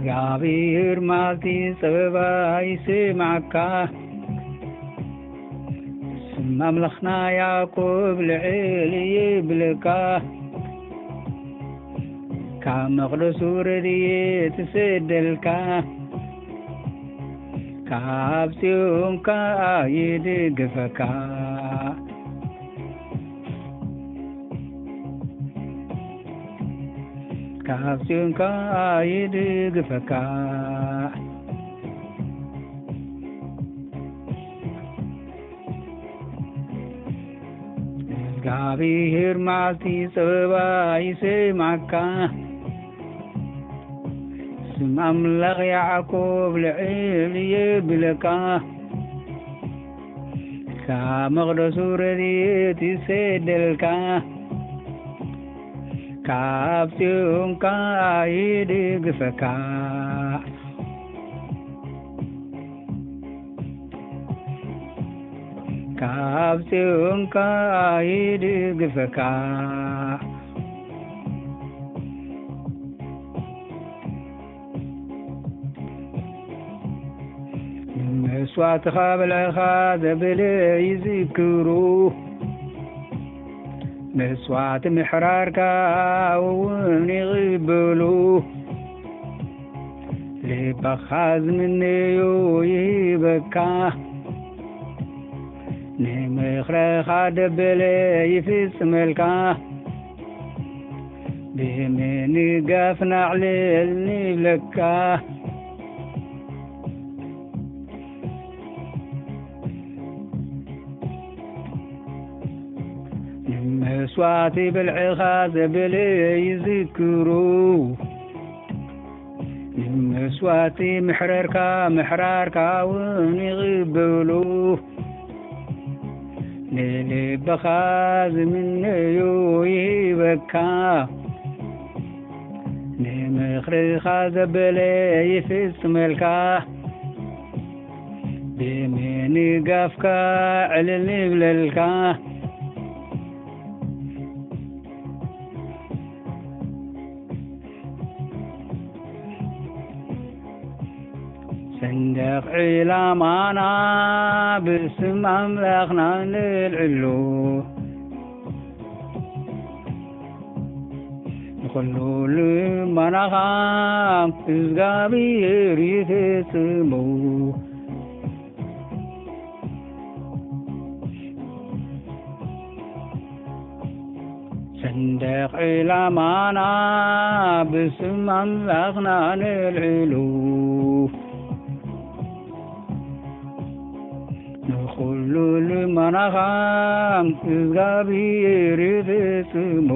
እግዚአብሔር ማቲ ጸባይ ስማዕካ ስም አምላኽና ያዕቆብ ልዕል ይብልካ ካብ መቕደሱ ረድኤት ሰደልካ ካብ ጽዮንካ ይድግፈካ ካብ ጽዮንካ ይድግፈካ እግዚአብሔር መዓልቲ ጸባይ ስማዕካ ስም አምላኽ ያዕቆብ ልዕል ይብልካ ካብ መቕደሱ ረድኤት ይሰደልካ ካብ ጽዮንካ ይድግፈካ ካብ ጽዮንካ ይድግፈካ መስዋዕትኻ ብልዕኻ ዘበለ ይዝክሩ መስዋዕት ምሕራርካ እውን ይቕበሉ ልብኻ ዝምነዮ ይህበካ ንምኽረኻ ደበለ ይፍጽመልካ ብምንጋፍ ናዕልል ንብለካ መስዋዕት ብልዕኻ ዘበለ ይዝክሩ መስዋዕት ምሕራርካ እውን ይቕበሉ ንልብኻ ዝምነዮ ይህበካ ንምኽርኻ ዘበለ ይፍጽመልካ ብምንጋፍካ ዕልል ንብለልካ ሰንደቕ ዕላማና ብስም አምላኽና ንልዕሉ ንኹሉ ልመናኻ እግዚአብሔር ይፍጽሙ ሰንደቕ ዕላማና ብስም አምላኽና ንልዕሉ ንኹሉ ልመናኻ እግዚአብሔር ይፍጽሙ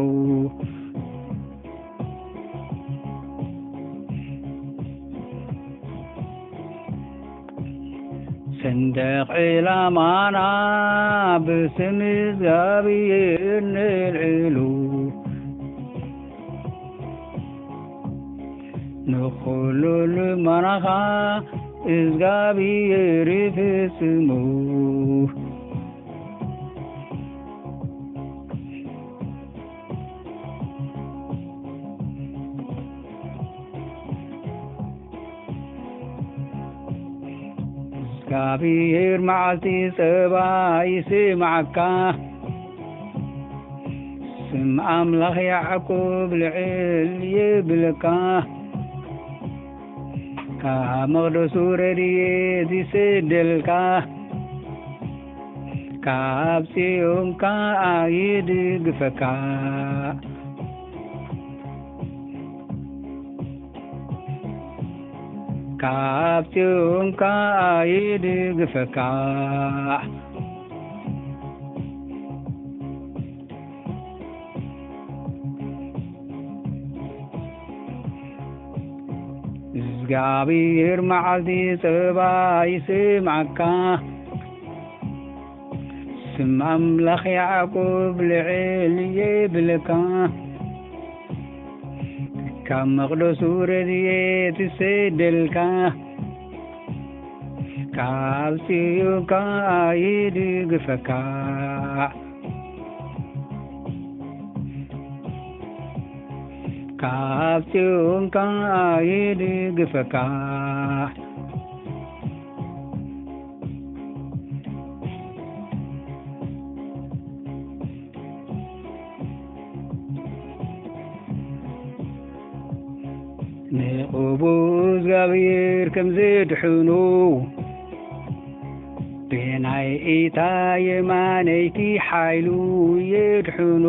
ሰንደቕ ዕላማና ብስም እግዚአብሔር ንልዕሉ ንኹሉ ልመናኻ እግዚአብሔር ይፍጽሙ እግዚአብሔር መዓልቲ ጸባይ ስማዕካ ስም አምላኽ ያዕቆብ ልዕል ይብልካ ካብ መቕደሱ ረድኤት ይሰደልካ ካብ ጽዮንካ ይድግፈካ ካብ ጽዮንካ ይድግፈካ እግዚአብሔር መዓልቲ ጸባይ ስማዕካ ስም አምላኽ ያዕቆብ ልዕል ይብልካ ካብ መቕደሱ ረድኤት ይሰደልካ ካብ ጽዮንካ ይድግፈካ ካብቲውን ካይድግፈካ ንቅቡዝ ጋብር ከም ዝድሕኑ ብናይ ኢታ የማነይቲ ሓይሉ ይድሕኑ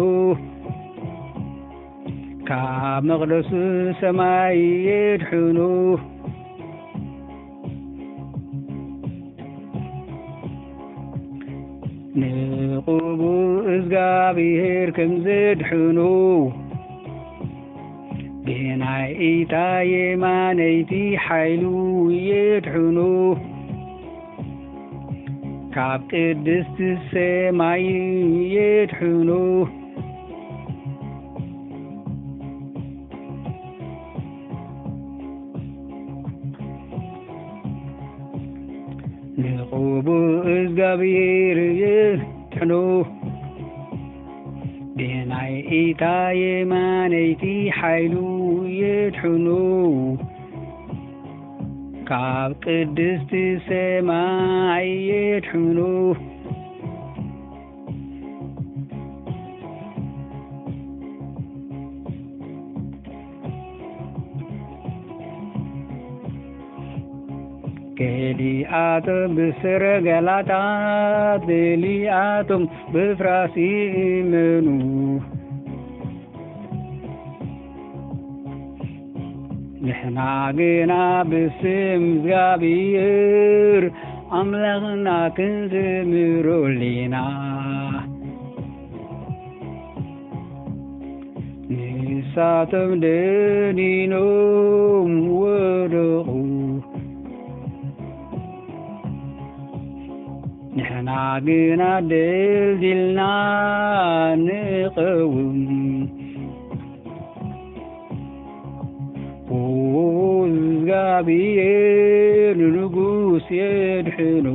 ካብ መቕደሱ ሰማይ ይድሕኑ ንቅቡዝ እግዚአብሔር ከም ዝድሕኑ ብናይ ኢታ የማነይቲ ሓይሉ ይድሕኑ ካብ ቅድስቲ ሰማይ ይድሕኑ ንቅቡዝ እግዚአብሔር ይድሕኑ ብናይ ኢታ የማነይቲ ሓይሉ ይድሕኑ ካብ ቅድስቲ ሰማይ ይድሕኑ ገሊአቶም ብሰረገላታት ገሊአቶም ብፍራስ ይእመኑ ንሕና ግና ብስም እግዚአብሔር ኣምላኽና ክንዝምሮ ኣለና ንሳቶም ደኒኖም ወደቑ ንሕና ግና ደልዲልና ንቐውም እግዚአብሔር ንጉስ የድሕኑ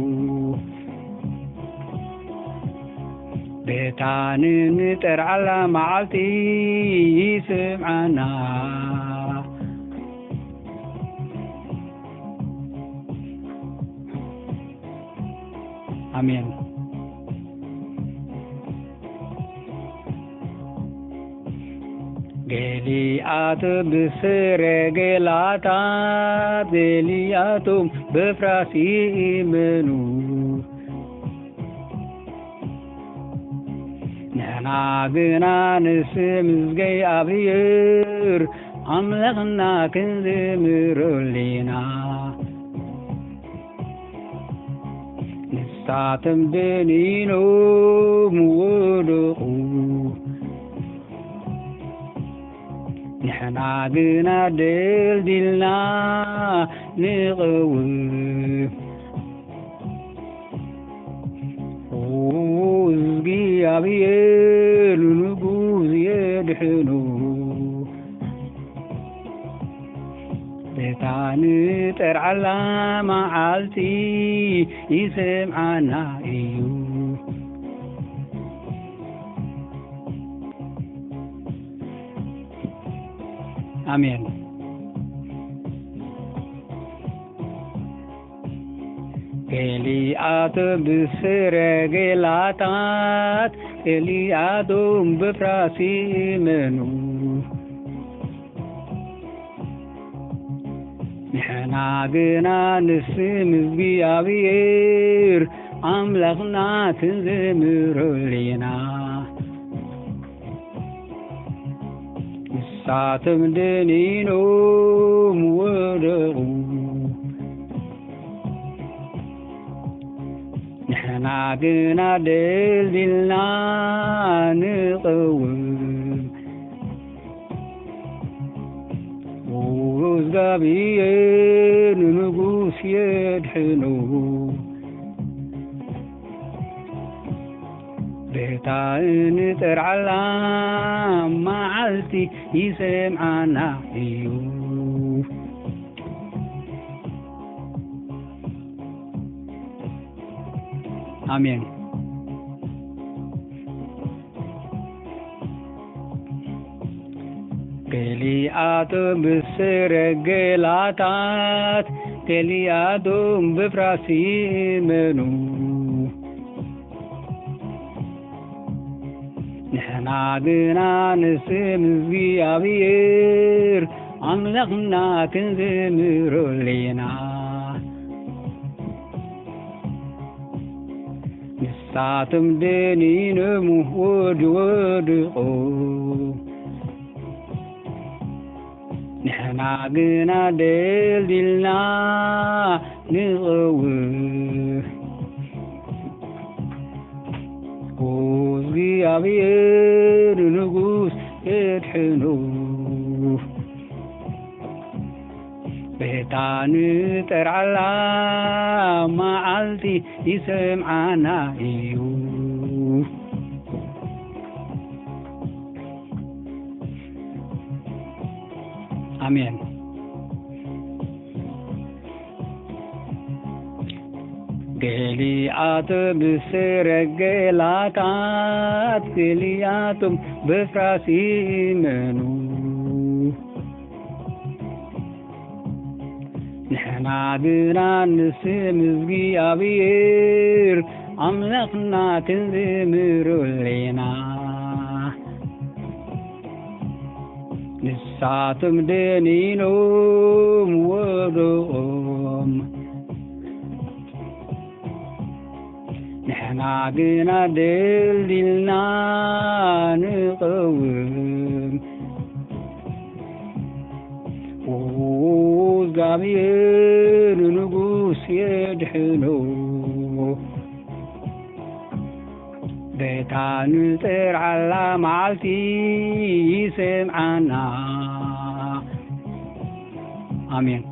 ቤታን ንጠርዓላ መዓልቲ ይስምዓና አሜን ገሊአቶም ብሰረገላታት ገሊአቶም ብፍራስ ይእመኑ ንሕና ግና ንስም እግዚአብሔር ኣምላኽና ክንዝምሮ ኣለና ንሳቶም ደኒኖም ወደቑ ንሕና ግና ደልዲልና ንቐውም እግዚአብሔር ንጉስ የድሕኑ ቤታን ጠርዓላ መዓልቲ ይስምዓና እዩ አሜን ገሊአቶም ብሰረገላታት ገሊአቶም ብፍራስ ይእመኑ ንሕና ግና ንስም እግዚአብሔር ኣምላኽና ክንዝምሮ ኣለና ንሳቶም ደኒኖም ወደቑ ንሕና ግና ደልዲልና ንቐውም እግዚአብሔር ንጉስ የድሕኑ ቤታን ጠርዓላ መዓልቲ ይስምዓና እዩ አሜን ገሊአቶም ብሰረገላታት ገሊአቶም ብፍራስ ይእመኑ ንሕና ግና ንስም እግዚአብሔር አምላኽና ክንዝምሮ ኣለና ንሳቶም ደኒኖም ወድቆ ንሕና ግና ደልዲልና ንቐውህ እግዚአብሔር ንጉስ የድሕኑ ቤታ ንጠርዓላ መዓልቲ ይሰምዓና እዩ አሜን ገሊአቶም ብሰረገላታት ገሊአቶም ብፍራስ ይእመኑ ንሕና ግና ንስም እግዚአብሔር አምላኽና ክንዝምሮ ኣለና ንሳቶም ደኒኖም ወድቆም ንሕና ግና ደልዲልና ንቐውም እግዚአብሔር ንጉስ የድሕኑ ቤታ ንጠርዓላ መዓልቲ ይሰምዓና አሜን